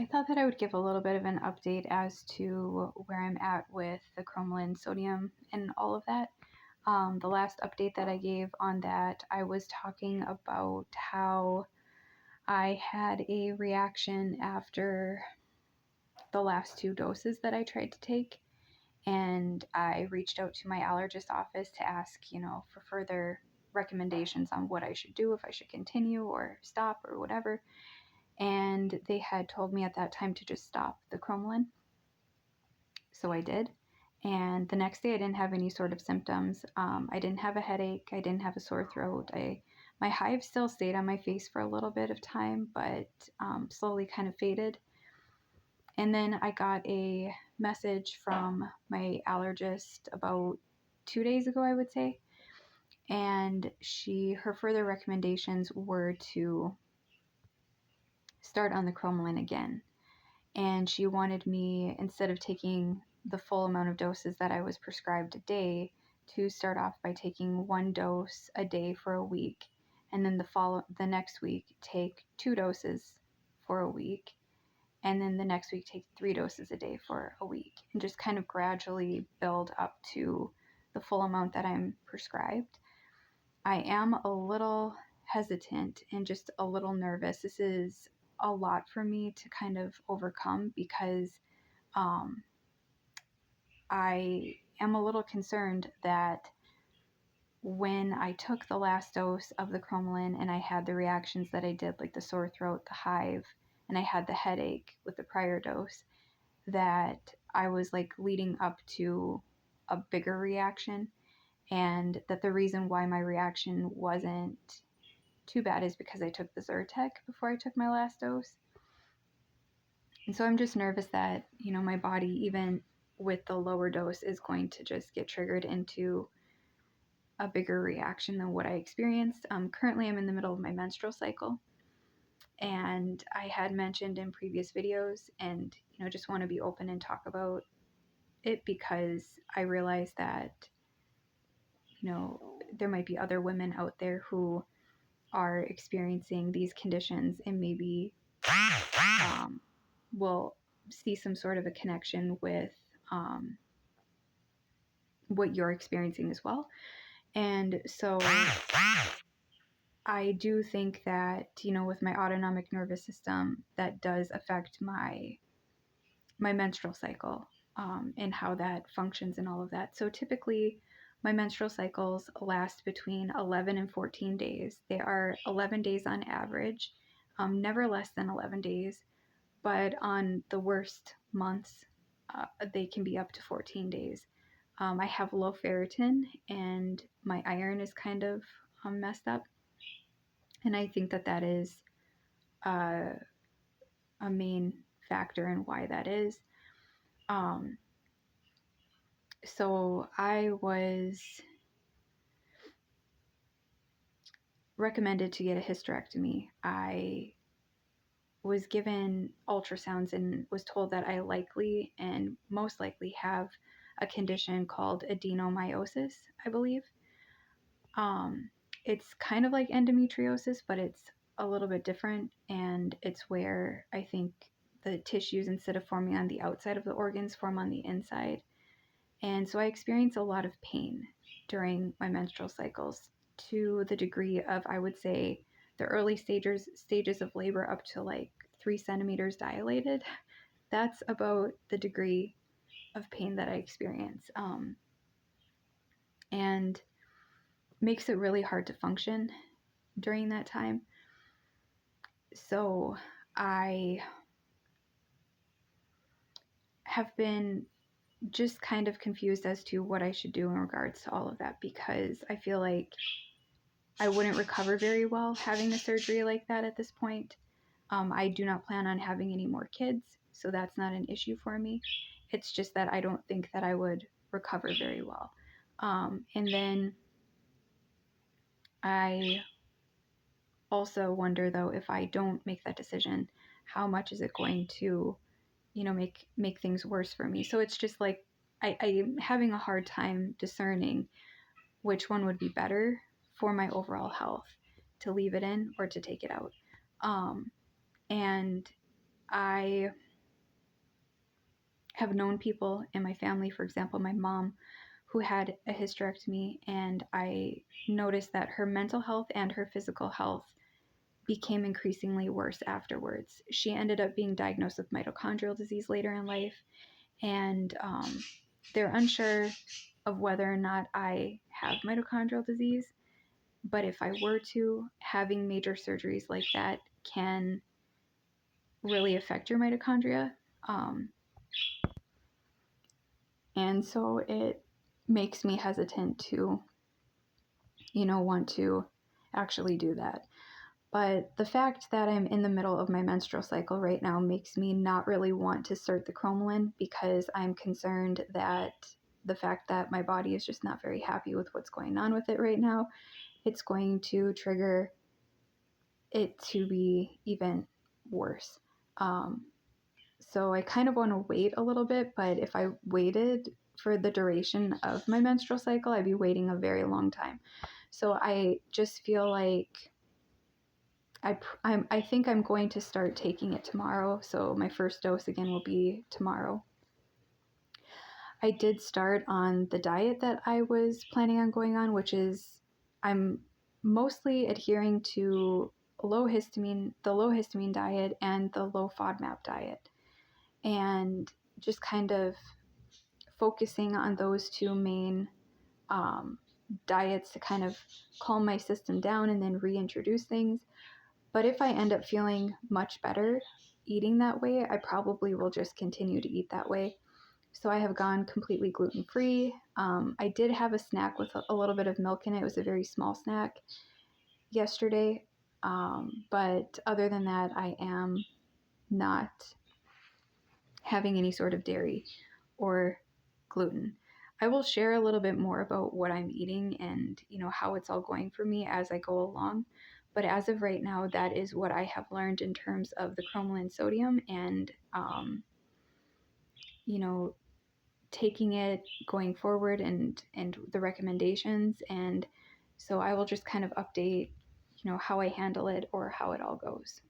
I thought that I would give a little bit of an update as to where I'm at with the Cromolyn Sodium and all of that. The last update that I gave on that, I was talking about how I had a reaction after the last 2 doses that I tried to take, and I reached out to my allergist office to ask, for further recommendations on what I should do, if I should continue or stop or whatever. And they had told me at that time to just stop the Cromolyn. So I did. And the next day I didn't have any sort of symptoms. I didn't have a headache. I didn't have a sore throat. My hives still stayed on my face for a little bit of time, but slowly kind of faded. And then I got a message from my allergist about 2 days ago, I would say. And her further recommendations were to start on the Cromolyn again. And she wanted me, instead of taking the full amount of doses that I was prescribed a day, to start off by taking 1 dose a day for a week, and then the next week take 2 doses for a week, and then the next week take 3 doses a day for a week, and just kind of gradually build up to the full amount that I'm prescribed. I am a little hesitant and just a little nervous. This is a lot for me to kind of overcome because I am a little concerned that when I took the last dose of the Cromolyn and I had the reactions that I did, like the sore throat, the hive, and I had the headache with the prior dose, that I was like leading up to a bigger reaction, and that the reason why my reaction wasn't too bad is because I took the Zyrtec before I took my last dose. And so I'm just nervous that, my body, even with the lower dose, is going to just get triggered into a bigger reaction than what I experienced. Currently, I'm in the middle of my menstrual cycle, and I had mentioned in previous videos, and, just want to be open and talk about it because I realize that, there might be other women out there who are experiencing these conditions and maybe will see some sort of a connection with what you're experiencing as well. And so I do think that, with my autonomic nervous system, that does affect my menstrual cycle, and how that functions and all of that. So typically my menstrual cycles last between 11 and 14 days. They are 11 days on average, never less than 11 days, but on the worst months, they can be up to 14 days. I have low ferritin, and my iron is kind of messed up. And I think that is a main factor in why that is. So I was recommended to get a hysterectomy. I was given ultrasounds and was told that I likely and most likely have a condition called adenomyosis, I believe. It's kind of like endometriosis, but it's a little bit different, and it's where I think the tissues, instead of forming on the outside of the organs, form on the inside. And so I experience a lot of pain during my menstrual cycles, to the degree of, I would say, the early stages of labor up to like 3 centimeters dilated. That's about the degree of pain that I experience, and makes it really hard to function during that time. So I have been just kind of confused as to what I should do in regards to all of that, because I feel like I wouldn't recover very well having a surgery like that at this point. I do not plan on having any more kids, so that's not an issue for me. It's just that I don't think that I would recover very well. And then I also wonder, though, if I don't make that decision, how much is it going to, make things worse for me? So it's just like I'm having a hard time discerning which one would be better for my overall health, to leave it in or to take it out. And I have known people in my family, for example, my mom, who had a hysterectomy, and I noticed that her mental health and her physical health became increasingly worse afterwards. She ended up being diagnosed with mitochondrial disease later in life, and they're unsure of whether or not I have mitochondrial disease. But if I were to, having major surgeries like that can really affect your mitochondria. And so it makes me hesitant to, want to actually do that. But the fact that I'm in the middle of my menstrual cycle right now makes me not really want to start the Cromolyn, because I'm concerned that the fact that my body is just not very happy with what's going on with it right now, it's going to trigger it to be even worse. So I kind of want to wait a little bit, but if I waited for the duration of my menstrual cycle, I'd be waiting a very long time. So I just feel like I think I'm going to start taking it tomorrow. So my first dose again will be tomorrow. I did start on the diet that I was planning on going on, which is I'm mostly adhering to the low histamine diet and the low FODMAP diet, and just kind of focusing on those two main diets to kind of calm my system down and then reintroduce things. But if I end up feeling much better eating that way, I probably will just continue to eat that way. So I have gone completely gluten-free. I did have a snack with a little bit of milk in it. It was a very small snack yesterday. But other than that, I am not having any sort of dairy or gluten. I will share a little bit more about what I'm eating and, how it's all going for me as I go along. But as of right now, that is what I have learned in terms of the Cromolyn Sodium and, taking it going forward and the recommendations. And so I will just kind of update, how I handle it or how it all goes.